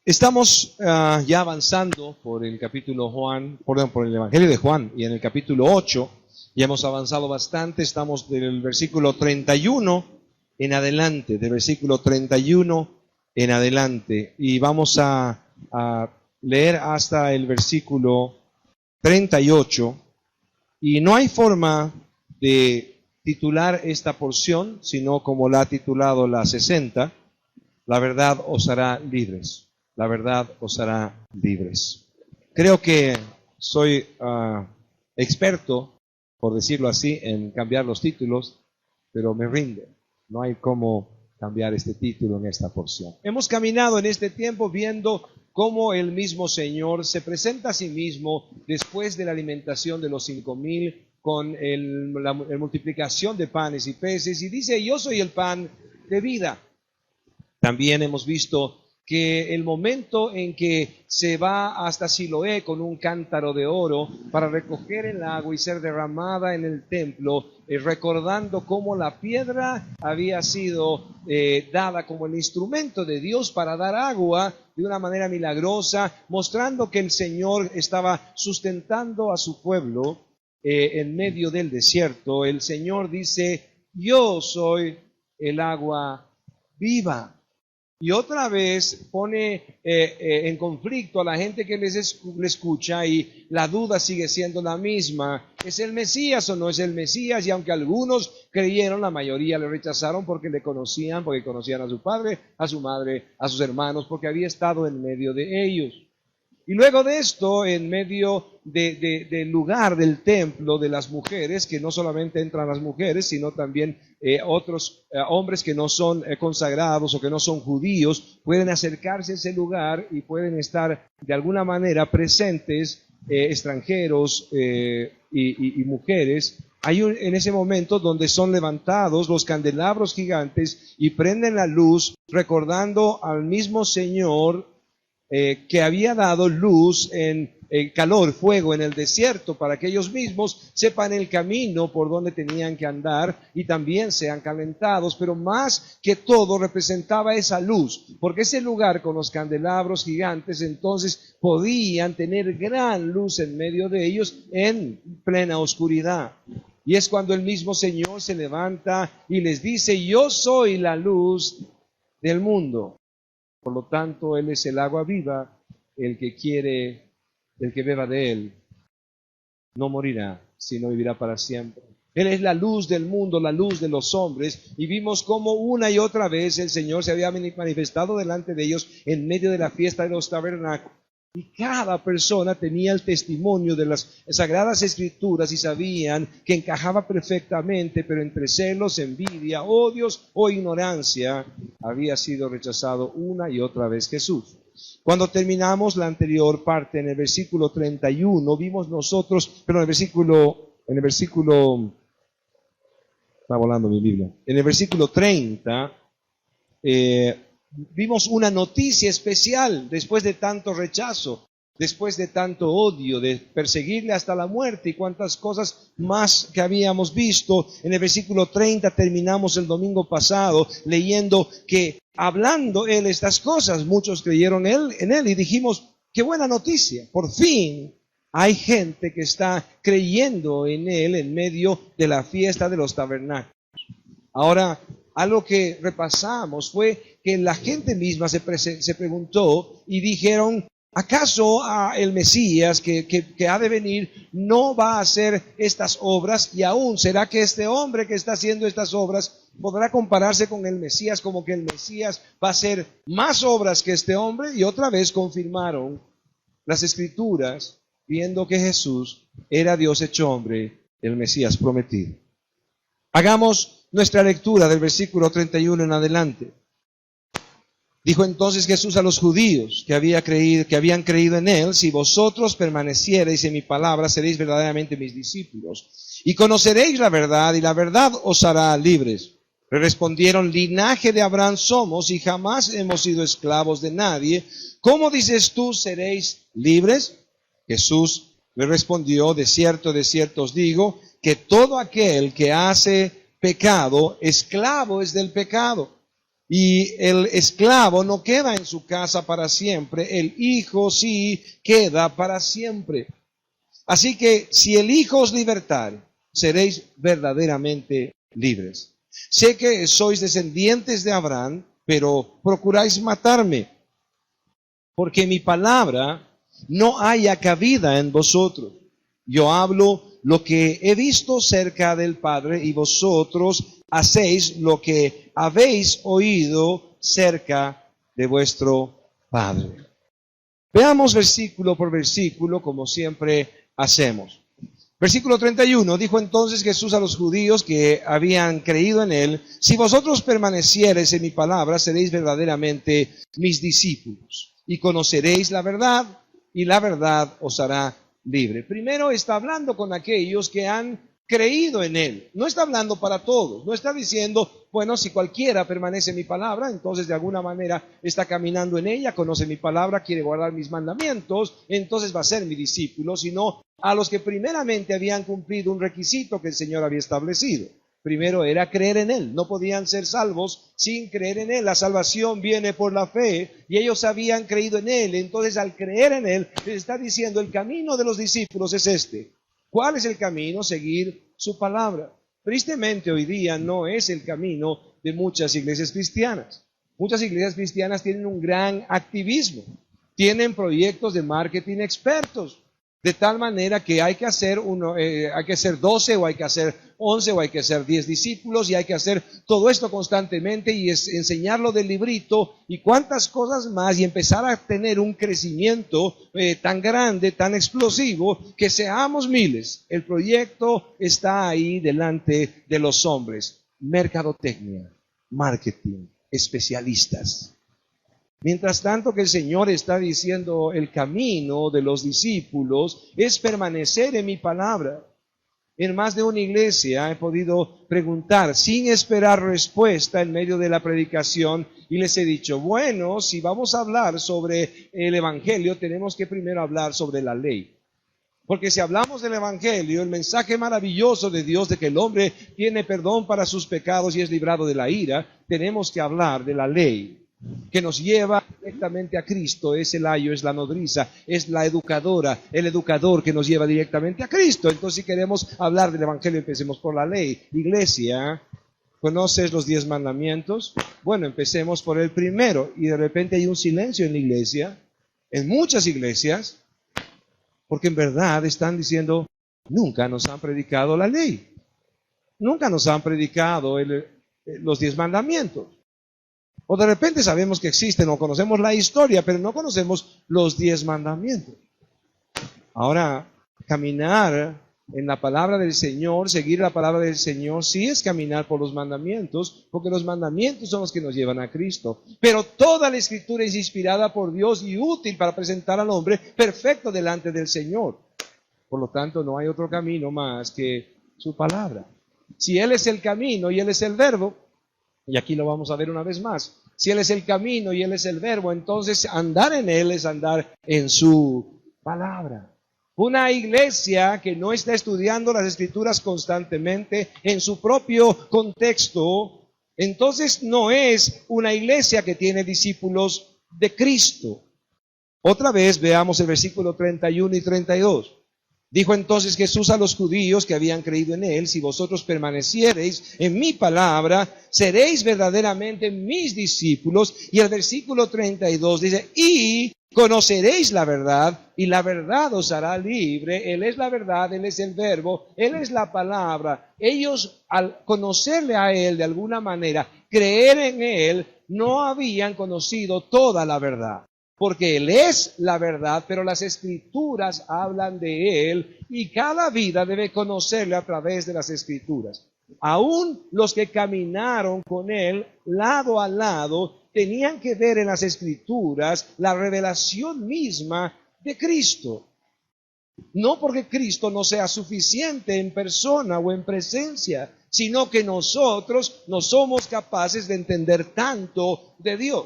Estamos ya avanzando por el capítulo por el Evangelio de Juan, y en el capítulo 8 ya hemos avanzado bastante. Estamos del versículo 31 en adelante, del versículo 31 en adelante, y vamos a leer hasta el versículo 38, y no hay forma de titular esta porción, sino como la ha titulado la 60, la verdad os hará libres. La verdad os hará libres. Creo que soy experto, por decirlo así, en cambiar los títulos, pero me rinde. No hay cómo cambiar este título en esta porción. Hemos caminado en este tiempo viendo cómo el mismo Señor se presenta a sí mismo después de la alimentación de los 5,000 con la multiplicación de panes y peces, y dice: yo soy el pan de vida. También hemos visto que el momento en que se va hasta Siloé con un cántaro de oro para recoger el agua y ser derramada en el templo, recordando cómo la piedra había sido dada como el instrumento de Dios para dar agua de una manera milagrosa, mostrando que el Señor estaba sustentando a su pueblo en medio del desierto. El Señor dice: yo soy el agua viva. Y otra vez pone en conflicto a la gente que le escucha, y la duda sigue siendo la misma: ¿es el Mesías o no es el Mesías? Y aunque algunos creyeron, la mayoría le rechazaron porque le conocían, porque conocían a su padre, a su madre, a sus hermanos, porque había estado en medio de ellos. Y luego de esto, en medio del lugar del templo de las mujeres, que no solamente entran las mujeres, sino también otros hombres que no son consagrados o que no son judíos, pueden acercarse a ese lugar y pueden estar de alguna manera presentes, extranjeros y mujeres. Hay en ese momento donde son levantados los candelabros gigantes y prenden la luz, recordando al mismo Señor que había dado luz en calor, fuego en el desierto, para que ellos mismos sepan el camino por donde tenían que andar y también sean calentados. Pero más que todo representaba esa luz, porque ese lugar con los candelabros gigantes entonces podían tener gran luz en medio de ellos en plena oscuridad. Y es cuando el mismo Señor se levanta y les dice: yo soy la luz del mundo. Por lo tanto, Él es el agua viva. El que beba de Él no morirá, sino vivirá para siempre. Él es la luz del mundo, la luz de los hombres. Y vimos cómo una y otra vez el Señor se había manifestado delante de ellos en medio de la fiesta de los tabernáculos. Y cada persona tenía el testimonio de las Sagradas Escrituras y sabían que encajaba perfectamente, pero entre celos, envidia, odios o ignorancia había sido rechazado una y otra vez Jesús. Cuando terminamos la anterior parte, en el versículo 31, vimos nosotros, pero en el versículo, está volando mi Biblia, en el versículo 30, vimos una noticia especial después de tanto rechazo, después de tanto odio, de perseguirle hasta la muerte y cuantas cosas más que habíamos visto. En el versículo 30 terminamos el domingo pasado leyendo que hablando Él estas cosas, muchos creyeron en Él y dijimos: qué buena noticia, por fin hay gente que está creyendo en Él en medio de la fiesta de los tabernáculos. Ahora, algo que repasamos fue que la gente misma se preguntó y dijeron: ¿acaso el Mesías que ha de venir no va a hacer estas obras? Y aún, ¿será que este hombre que está haciendo estas obras podrá compararse con el Mesías, como que el Mesías va a hacer más obras que este hombre? Y otra vez confirmaron las Escrituras, viendo que Jesús era Dios hecho hombre, el Mesías prometido. Hagamos nuestra lectura del versículo 31 en adelante. Dijo entonces Jesús a los judíos que habían creído en Él: si vosotros permaneciereis en mi palabra, seréis verdaderamente mis discípulos, y conoceréis la verdad, y la verdad os hará libres. Le respondieron: linaje de Abraham somos, y jamás hemos sido esclavos de nadie. ¿Cómo dices tú, seréis libres? Jesús le respondió: de cierto os digo, que todo aquel que hace pecado, esclavo es del pecado. Y el esclavo no queda en su casa para siempre, el hijo sí queda para siempre. Así que si el Hijo os libertare, seréis verdaderamente libres. Sé que sois descendientes de Abraham, pero procuráis matarme, porque mi palabra no haya cabida en vosotros. Yo hablo lo que he visto cerca del Padre, y vosotros hacéis lo que habéis oído cerca de vuestro Padre. Veamos versículo por versículo, como siempre hacemos. Versículo 31, dijo entonces Jesús a los judíos que habían creído en él: si vosotros permaneciereis en mi palabra, seréis verdaderamente mis discípulos, y conoceréis la verdad, y la verdad os hará libre. Primero está hablando con aquellos que han creído en él. No está hablando para todos. No está diciendo, bueno, si cualquiera permanece en mi palabra, entonces de alguna manera está caminando en ella, conoce mi palabra, quiere guardar mis mandamientos, entonces va a ser mi discípulo, sino a los que primeramente habían cumplido un requisito que el Señor había establecido. Primero era creer en él. No podían ser salvos sin creer en él. La salvación viene por la fe, y ellos habían creído en él. Entonces, al creer en él, les está diciendo, el camino de los discípulos es este. ¿Cuál es el camino? Seguir su palabra. Tristemente hoy día no es el camino de muchas iglesias cristianas. Muchas iglesias cristianas tienen un gran activismo, tienen proyectos de marketing expertos, de tal manera que hay que hacer 12 o hay que hacer 11 o hay que hacer 10 discípulos, y hay que hacer todo esto constantemente y enseñarlo del librito y cuántas cosas más, y empezar a tener un crecimiento tan grande, tan explosivo, que seamos miles. El proyecto está ahí delante de los hombres. Mercadotecnia, marketing, especialistas. Mientras tanto que el Señor está diciendo, el camino de los discípulos es permanecer en mi palabra. En más de una iglesia he podido preguntar sin esperar respuesta en medio de la predicación, y les he dicho, bueno, si vamos a hablar sobre el Evangelio, tenemos que primero hablar sobre la ley. Porque si hablamos del Evangelio, el mensaje maravilloso de Dios de que el hombre tiene perdón para sus pecados y es librado de la ira, tenemos que hablar de la ley, que nos lleva directamente a Cristo. Es el ayo, es la nodriza, es la educadora, el educador que nos lleva directamente a Cristo. Entonces, si queremos hablar del Evangelio, empecemos por la ley. Iglesia, ¿conoces los 10 mandamientos? Bueno, empecemos por el primero. Y de repente hay un silencio en la iglesia, en muchas iglesias, porque en verdad están diciendo, nunca nos han predicado la ley, nunca nos han predicado los 10 mandamientos. O de repente sabemos que existen o conocemos la historia, pero no conocemos los 10 mandamientos. Ahora, caminar en la palabra del Señor, seguir la palabra del Señor, sí es caminar por los mandamientos, porque los mandamientos son los que nos llevan a Cristo. Pero toda la Escritura es inspirada por Dios y útil para presentar al hombre perfecto delante del Señor. Por lo tanto, no hay otro camino más que su palabra. Si Él es el camino y Él es el verbo, y aquí lo vamos a ver una vez más, si Él es el camino y Él es el verbo, entonces andar en Él es andar en su palabra. Una iglesia que no está estudiando las Escrituras constantemente en su propio contexto, entonces no es una iglesia que tiene discípulos de Cristo. Otra vez veamos el versículo 31 y 32. Dijo entonces Jesús a los judíos que habían creído en él: si vosotros permaneciereis en mi palabra, seréis verdaderamente mis discípulos. Y el versículo 32 dice: y conoceréis la verdad, y la verdad os hará libre. Él es la verdad, Él es el verbo, Él es la palabra. Ellos, al conocerle a Él de alguna manera, creer en Él, no habían conocido toda la verdad. Porque Él es la verdad, pero las Escrituras hablan de Él, y cada vida debe conocerle a través de las Escrituras. Aún los que caminaron con Él lado a lado tenían que ver en las Escrituras la revelación misma de Cristo. No porque Cristo no sea suficiente en persona o en presencia, sino que nosotros no somos capaces de entender tanto de Dios.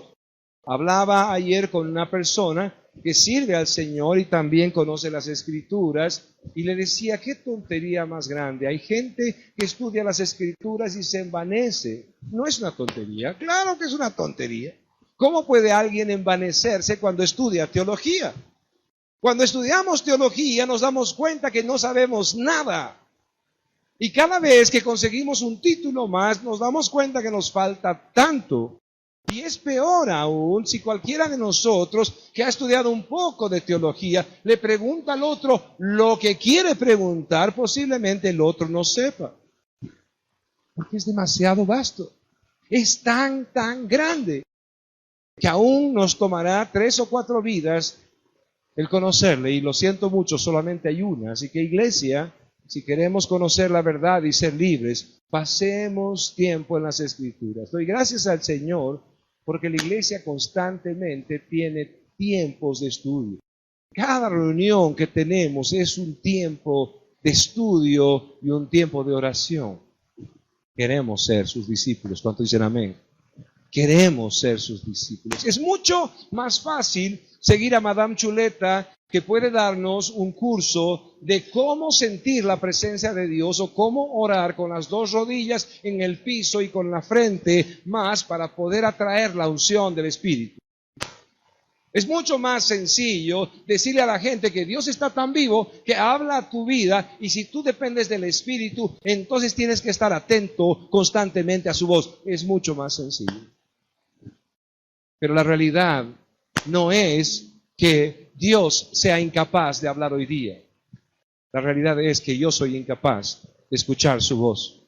Hablaba ayer con una persona que sirve al Señor y también conoce las Escrituras, y le decía, qué tontería más grande. Hay gente que estudia las Escrituras y se envanece. No es una tontería, claro que es una tontería. ¿Cómo puede alguien envanecerse cuando estudia teología? Cuando estudiamos teología nos damos cuenta que no sabemos nada. Y cada vez que conseguimos un título más, nos damos cuenta que nos falta tanto. Y es peor aún si cualquiera de nosotros que ha estudiado un poco de teología le pregunta al otro lo que quiere preguntar, posiblemente el otro no sepa. Porque es demasiado vasto. Es tan grande que aún nos tomará 3 o 4 vidas el conocerle. Y lo siento mucho, solamente hay una. Así que, iglesia, si queremos conocer la verdad y ser libres, pasemos tiempo en las Escrituras. Doy gracias al Señor porque la iglesia constantemente tiene tiempos de estudio. Cada reunión que tenemos es un tiempo de estudio y un tiempo de oración. Queremos ser sus discípulos. ¿Cuántos dicen amén? Queremos ser sus discípulos. Es mucho más fácil seguir a Madame Chuleta, que puede darnos un curso de cómo sentir la presencia de Dios o cómo orar con las 2 rodillas en el piso y con la frente más para poder atraer la unción del Espíritu. Es mucho más sencillo decirle a la gente que Dios está tan vivo que habla a tu vida, y si tú dependes del Espíritu, entonces tienes que estar atento constantemente a su voz. Es mucho más sencillo. Pero la realidad no es que Dios sea incapaz de hablar hoy día. La realidad es que yo soy incapaz de escuchar su voz.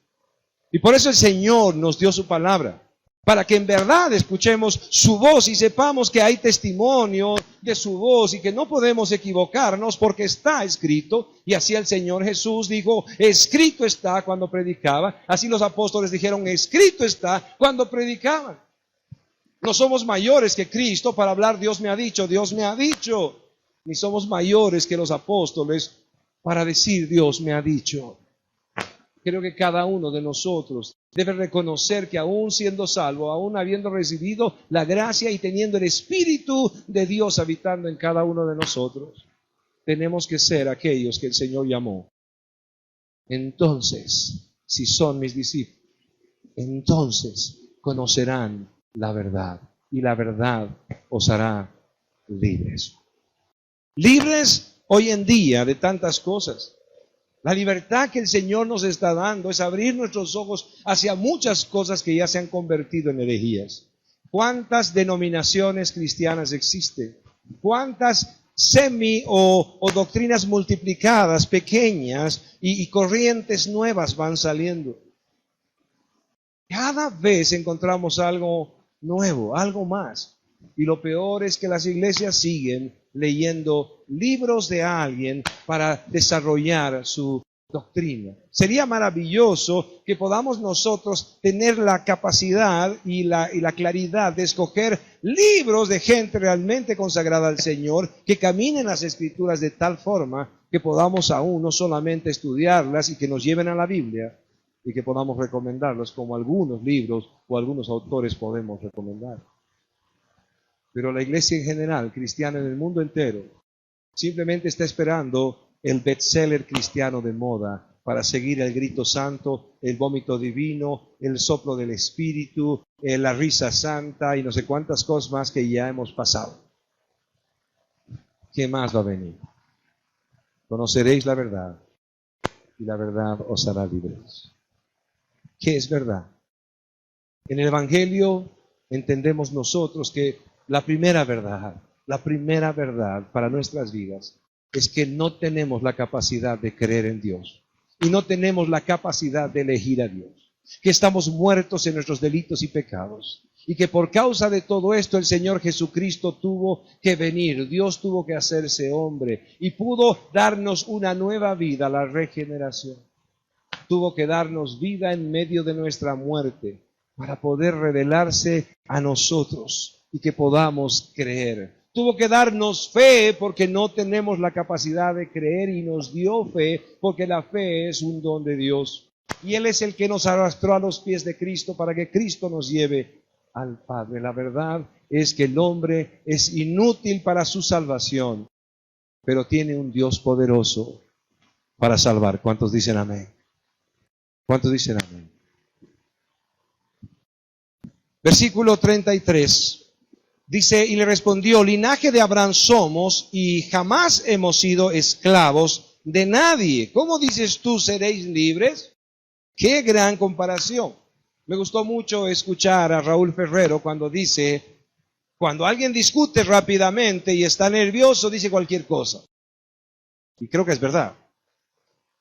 Y por eso el Señor nos dio su palabra, para que en verdad escuchemos su voz y sepamos que hay testimonio de su voz y que no podemos equivocarnos porque está escrito. Y así el Señor Jesús dijo, escrito está, cuando predicaba. Así los apóstoles dijeron, escrito está, cuando predicaban. No somos mayores que Cristo para hablar Dios me ha dicho, Dios me ha dicho. Ni somos mayores que los apóstoles para decir Dios me ha dicho. Creo que cada uno de nosotros debe reconocer que aún siendo salvo, aún habiendo recibido la gracia y teniendo el Espíritu de Dios habitando en cada uno de nosotros, tenemos que ser aquellos que el Señor llamó. Entonces, si son mis discípulos, entonces conocerán la verdad, y la verdad os hará libres. Libres hoy en día de tantas cosas. La libertad que el Señor nos está dando es abrir nuestros ojos hacia muchas cosas que ya se han convertido en herejías. ¿Cuántas denominaciones cristianas existen? ¿Cuántas o doctrinas multiplicadas, pequeñas, y corrientes nuevas van saliendo? Cada vez encontramos algo nuevo, algo más. Y lo peor es que las iglesias siguen leyendo libros de alguien para desarrollar su doctrina. Sería maravilloso que podamos nosotros tener la capacidad y la claridad de escoger libros de gente realmente consagrada al Señor, que caminen las Escrituras de tal forma que podamos aún no solamente estudiarlas y que nos lleven a la Biblia, y que podamos recomendarlos como algunos libros o algunos autores podemos recomendar. Pero la iglesia en general, cristiana en el mundo entero, simplemente está esperando el bestseller cristiano de moda para seguir el grito santo, el vómito divino, el soplo del Espíritu, la risa santa y no sé cuántas cosas más que ya hemos pasado. ¿Qué más va a venir? Conoceréis la verdad y la verdad os hará libres. ¿Qué es verdad? En el Evangelio entendemos nosotros que la primera verdad para nuestras vidas es que no tenemos la capacidad de creer en Dios y no tenemos la capacidad de elegir a Dios, que estamos muertos en nuestros delitos y pecados y que por causa de todo esto el Señor Jesucristo tuvo que venir, Dios tuvo que hacerse hombre y pudo darnos una nueva vida, la regeneración. Tuvo que darnos vida en medio de nuestra muerte para poder revelarse a nosotros y que podamos creer. Tuvo que darnos fe porque no tenemos la capacidad de creer y nos dio fe porque la fe es un don de Dios. Y Él es el que nos arrastró a los pies de Cristo para que Cristo nos lleve al Padre. La verdad es que el hombre es inútil para su salvación, pero tiene un Dios poderoso para salvar. ¿Cuántos dicen amén? ¿Cuántos dicen amén? Versículo 33. Dice, y le respondió, linaje de Abraham somos y jamás hemos sido esclavos de nadie. ¿Cómo dices tú, seréis libres? ¡Qué gran comparación! Me gustó mucho escuchar a Raúl Ferrero cuando dice, cuando alguien discute rápidamente y está nervioso, dice cualquier cosa. Y creo que es verdad.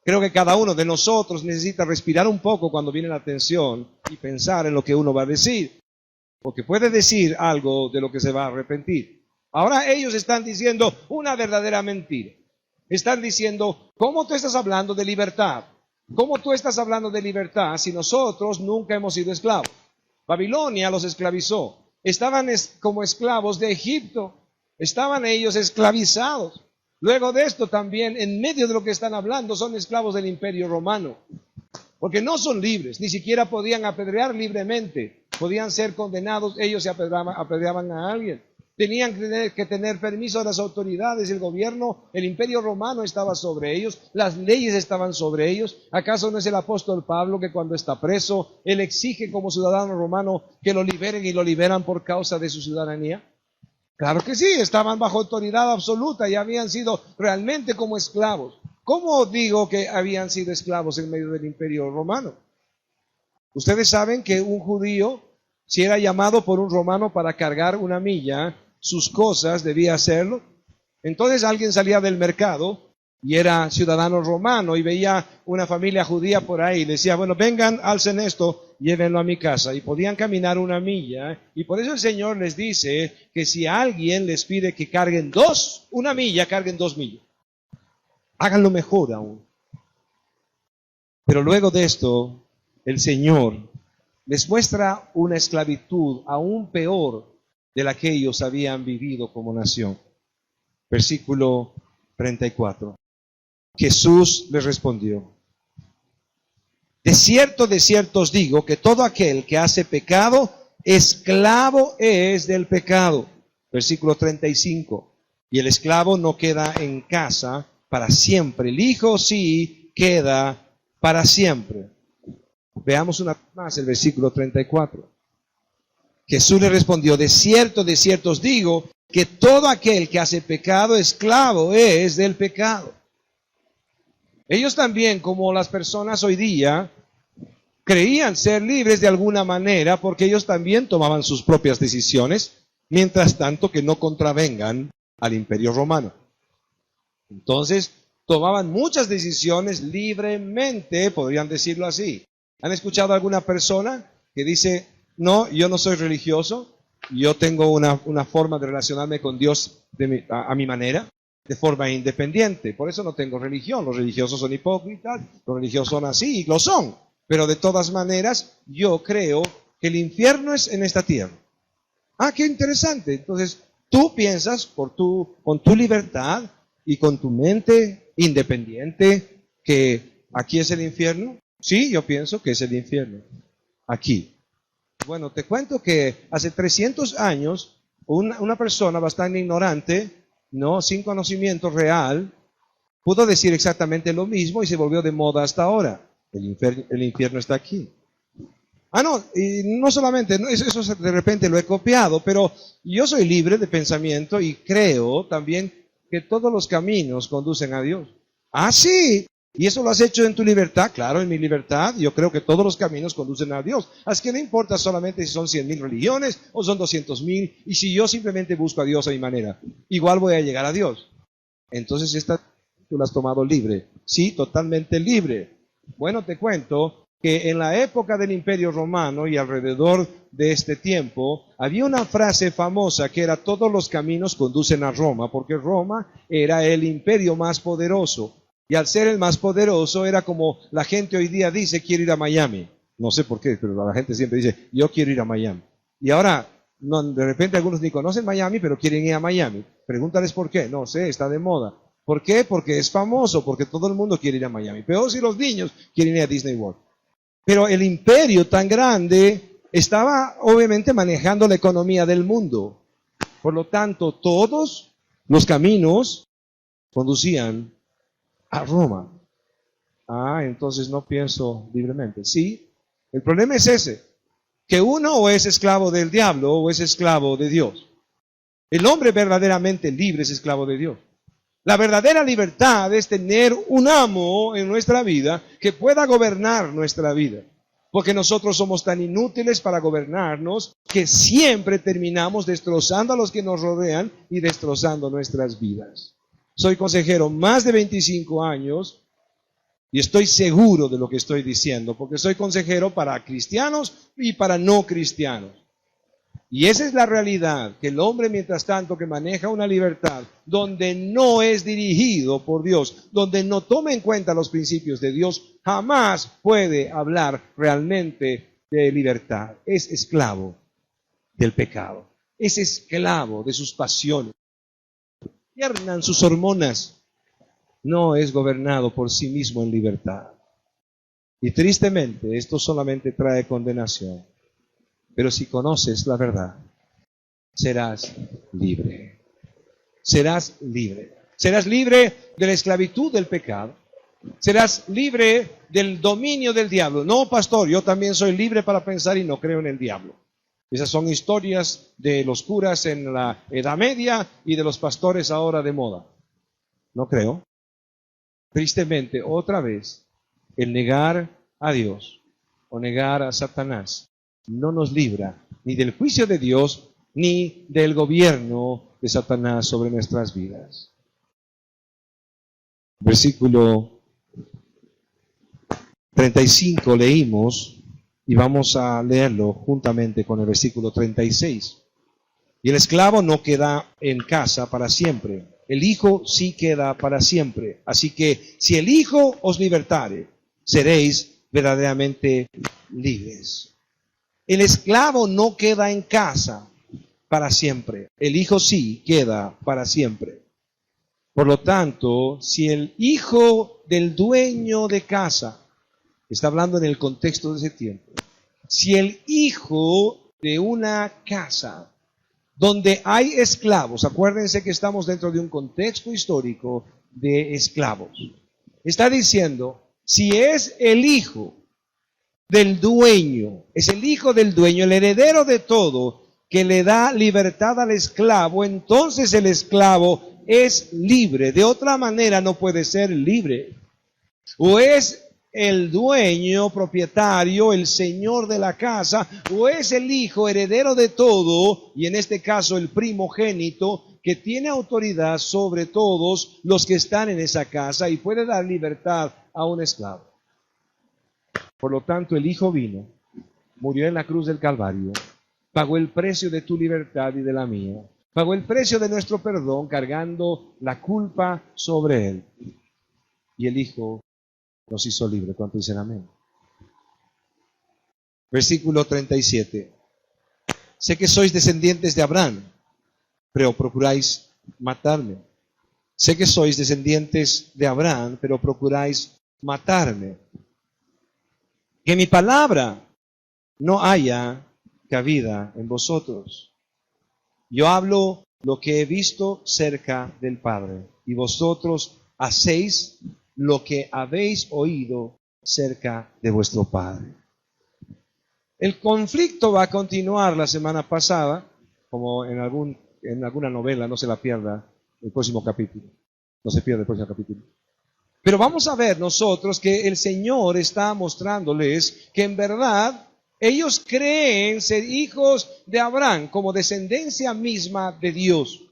Creo que cada uno de nosotros necesita respirar un poco cuando viene la tensión y pensar en lo que uno va a decir. Porque puede decir algo de lo que se va a arrepentir. Ahora ellos están diciendo una verdadera mentira. Están diciendo, ¿cómo tú estás hablando de libertad? ¿Cómo tú estás hablando de libertad si nosotros nunca hemos sido esclavos? Babilonia los esclavizó. Estaban como esclavos de Egipto. Estaban ellos esclavizados. Luego de esto también, en medio de lo que están hablando, son esclavos del Imperio Romano. Porque no son libres, ni siquiera podían apedrear libremente. Podían ser condenados, ellos se apedreaban a alguien. Tenían que tener permiso de las autoridades, el gobierno, el Imperio Romano estaba sobre ellos, las leyes estaban sobre ellos. ¿Acaso no es el apóstol Pablo que cuando está preso, él exige como ciudadano romano que lo liberen y lo liberan por causa de su ciudadanía? Claro que sí, estaban bajo autoridad absoluta y habían sido realmente como esclavos. ¿Cómo digo que habían sido esclavos en medio del Imperio Romano? Ustedes saben que un judío, si era llamado por un romano para cargar una milla, sus cosas debía hacerlo. Entonces alguien salía del mercado y era ciudadano romano y veía una familia judía por ahí y decía, bueno, vengan, alcen esto, llévenlo a mi casa. Y podían caminar una milla. Y por eso el Señor les dice que si alguien les pide que carguen una milla, carguen 2 millas. Háganlo mejor aún. Pero luego de esto, el Señor les muestra una esclavitud aún peor de la que ellos habían vivido como nación. Versículo 34. Jesús les respondió, de cierto os digo que todo aquel que hace pecado, esclavo es del pecado. Versículo 35. Y el esclavo no queda en casa para siempre, el Hijo sí queda para siempre. Veamos una vez más el versículo 34. Jesús le respondió, de cierto os digo, que todo aquel que hace pecado, esclavo es del pecado. Ellos también, como las personas hoy día, creían ser libres de alguna manera, porque ellos también tomaban sus propias decisiones, mientras tanto que no contravengan al Imperio Romano. Entonces, tomaban muchas decisiones libremente, podrían decirlo así. ¿Han escuchado a alguna persona que dice, no, yo no soy religioso, yo tengo una forma de relacionarme con Dios a mi manera, de forma independiente, por eso no tengo religión, los religiosos son hipócritas, los religiosos son así, y lo son, pero de todas maneras yo creo que el infierno es en esta tierra. Ah, qué interesante. Entonces, tú piensas con tu libertad y con tu mente independiente que aquí es el infierno. Sí, yo pienso que es el infierno, aquí. Bueno, te cuento que hace 300 años, una persona bastante ignorante, no, sin conocimiento real, pudo decir exactamente lo mismo y se volvió de moda hasta ahora. El infierno está aquí. Ah, no, y no solamente, eso de repente lo he copiado, pero yo soy libre de pensamiento y creo también que todos los caminos conducen a Dios. Ah, sí, y eso lo has hecho en tu libertad. Claro, en mi libertad, yo creo que todos los caminos conducen a Dios. Así que no importa solamente si son 100,000 religiones o son 200,000, y si yo simplemente busco a Dios a mi manera, igual voy a llegar a Dios. Entonces, tú la has tomado libre. Sí, totalmente libre. Bueno, te cuento que en la época del Imperio Romano y alrededor de este tiempo, había una frase famosa que era, todos los caminos conducen a Roma, porque Roma era el imperio más poderoso. Y al ser el más poderoso, era como la gente hoy día dice, quiero ir a Miami. No sé por qué, pero la gente siempre dice, yo quiero ir a Miami. Y ahora, de repente algunos ni conocen Miami, pero quieren ir a Miami. Pregúntales por qué. No sé, está de moda. ¿Por qué? Porque es famoso, porque todo el mundo quiere ir a Miami. Peor si los niños quieren ir a Disney World. Pero el imperio tan grande estaba obviamente manejando la economía del mundo. Por lo tanto, todos los caminos conducían a Roma. Entonces no pienso libremente. Sí, el problema es ese, que uno o es esclavo del diablo o es esclavo de Dios. El hombre verdaderamente libre es esclavo de Dios. La verdadera libertad es tener un amo en nuestra vida que pueda gobernar nuestra vida. Porque nosotros somos tan inútiles para gobernarnos que siempre terminamos destrozando a los que nos rodean y destrozando nuestras vidas. Soy consejero más de 25 años y estoy seguro de lo que estoy diciendo, porque soy consejero para cristianos y para no cristianos. Y esa es la realidad, que el hombre mientras tanto que maneja una libertad donde no es dirigido por Dios, donde no toma en cuenta los principios de Dios, jamás puede hablar realmente de libertad. Es esclavo del pecado, es esclavo de sus pasiones. Pierdan sus hormonas, no es gobernado por sí mismo en libertad. Y tristemente esto solamente trae condenación. Pero si conoces la verdad, serás libre. Serás libre. Serás libre de la esclavitud del pecado. Serás libre del dominio del diablo. No, pastor, yo también soy libre para pensar y no creo en el diablo. Esas son historias de los curas en la Edad Media y de los pastores ahora de moda. No creo. Tristemente, otra vez, el negar a Dios o negar a Satanás no nos libra ni del juicio de Dios ni del gobierno de Satanás sobre nuestras vidas. Versículo 35 leímos y vamos a leerlo juntamente con el versículo 36. Y el esclavo no queda en casa para siempre, el hijo sí queda para siempre. Así que si el hijo os libertare, seréis verdaderamente libres. El esclavo no queda en casa para siempre. El hijo sí queda para siempre. Por lo tanto, si el hijo del dueño de casa, está hablando en el contexto de ese tiempo, si el hijo de una casa donde hay esclavos, acuérdense que estamos dentro de un contexto histórico de esclavos, está diciendo, si es el hijo del dueño, es el hijo del dueño, el heredero de todo, que le da libertad al esclavo, entonces el esclavo es libre. De otra manera no puede ser libre. O es el dueño, propietario, el señor de la casa, o es el hijo heredero de todo, y en este caso el primogénito, que tiene autoridad sobre todos los que están en esa casa y puede dar libertad a un esclavo. Por lo tanto, el Hijo vino, murió en la cruz del Calvario, pagó el precio de tu libertad y de la mía, pagó el precio de nuestro perdón, cargando la culpa sobre él. Y el Hijo nos hizo libre. ¿Cuánto dicen amén? Versículo 37. Sé que sois descendientes de Abraham, pero procuráis matarme. Sé que sois descendientes de Abraham, pero procuráis matarme. Que mi palabra no haya cabida en vosotros. Yo hablo lo que he visto cerca del Padre, y vosotros hacéis lo que habéis oído cerca de vuestro Padre. El conflicto va a continuar la semana pasada, como en alguna novela, no se la pierda el próximo capítulo. No se pierda el próximo capítulo. Pero vamos a ver nosotros que el Señor está mostrándoles que en verdad ellos creen ser hijos de Abraham como descendencia misma de Dios.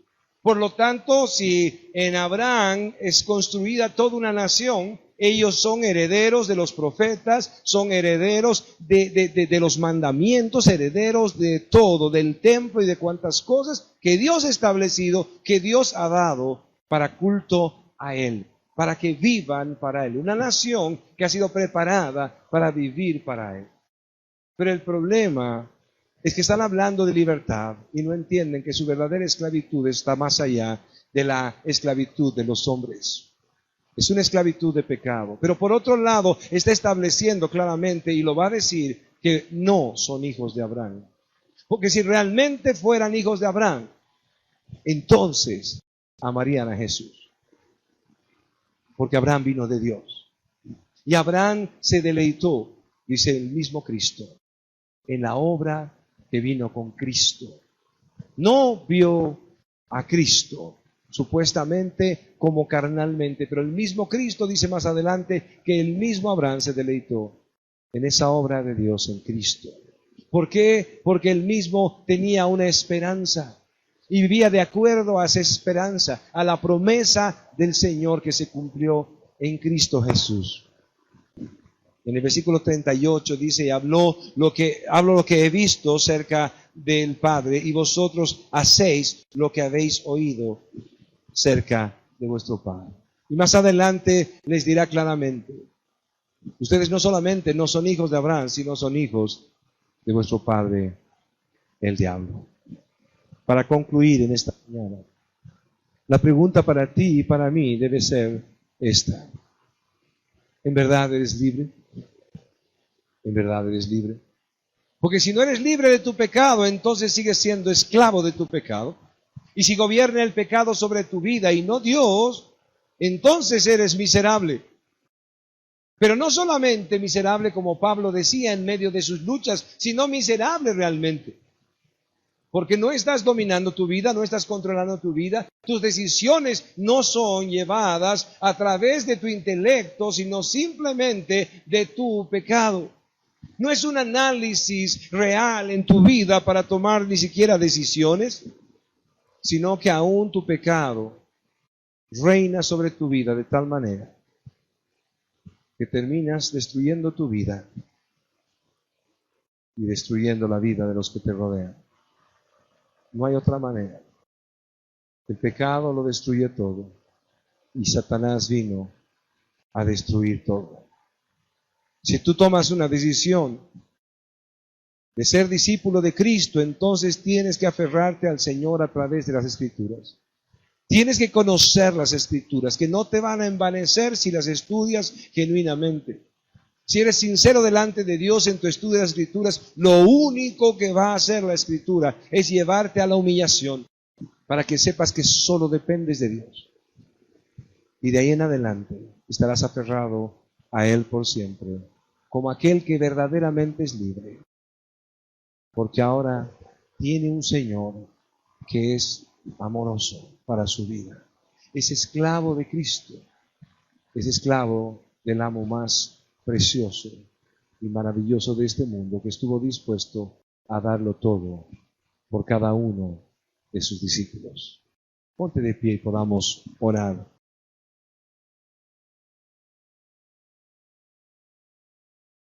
Por lo tanto, si en Abraham es construida toda una nación, ellos son herederos de los profetas, son herederos de los mandamientos, herederos de todo, del templo y de cuantas cosas que Dios ha establecido, que Dios ha dado para culto a Él, para que vivan para Él. Una nación que ha sido preparada para vivir para Él. Pero el problema es que están hablando de libertad y no entienden que su verdadera esclavitud está más allá de la esclavitud de los hombres. Es una esclavitud de pecado. Pero por otro lado, está estableciendo claramente, y lo va a decir, que no son hijos de Abraham. Porque si realmente fueran hijos de Abraham, entonces amarían a Jesús. Porque Abraham vino de Dios. Y Abraham se deleitó, dice el mismo Cristo, en la obra que vino con Cristo. No vio a Cristo supuestamente como carnalmente, pero el mismo Cristo dice más adelante que el mismo Abraham se deleitó en esa obra de Dios en Cristo. ¿Por qué? Porque él mismo tenía una esperanza y vivía de acuerdo a esa esperanza, a la promesa del Señor que se cumplió en Cristo Jesús. En el versículo 38 dice, hablo lo que he visto cerca del Padre, y vosotros hacéis lo que habéis oído cerca de vuestro Padre. Y más adelante les dirá claramente, ustedes no solamente no son hijos de Abraham, sino son hijos de vuestro padre, el diablo. Para concluir en esta mañana, la pregunta para ti y para mí debe ser esta. ¿En verdad eres libre? ¿En verdad eres libre? Porque si no eres libre de tu pecado, entonces sigues siendo esclavo de tu pecado. Y si gobierna el pecado sobre tu vida y no Dios, entonces eres miserable. Pero no solamente miserable, como Pablo decía, en medio de sus luchas, sino miserable realmente. Porque no estás dominando tu vida, no estás controlando tu vida. Tus decisiones no son llevadas a través de tu intelecto, sino simplemente de tu pecado. No es un análisis real en tu vida para tomar ni siquiera decisiones, sino que aún tu pecado reina sobre tu vida de tal manera que terminas destruyendo tu vida y destruyendo la vida de los que te rodean. No hay otra manera. El pecado lo destruye todo y Satanás vino a destruir todo. Si tú tomas una decisión de ser discípulo de Cristo, entonces tienes que aferrarte al Señor a través de las Escrituras. Tienes que conocer las Escrituras, que no te van a envanecer si las estudias genuinamente. Si eres sincero delante de Dios en tu estudio de las Escrituras, lo único que va a hacer la Escritura es llevarte a la humillación, para que sepas que solo dependes de Dios. Y de ahí en adelante estarás aferrado a Él por siempre, como aquel que verdaderamente es libre. Porque ahora tiene un Señor que es amoroso para su vida. Es esclavo de Cristo. Es esclavo del amo más precioso y maravilloso de este mundo, que estuvo dispuesto a darlo todo por cada uno de sus discípulos. Ponte de pie y podamos orar.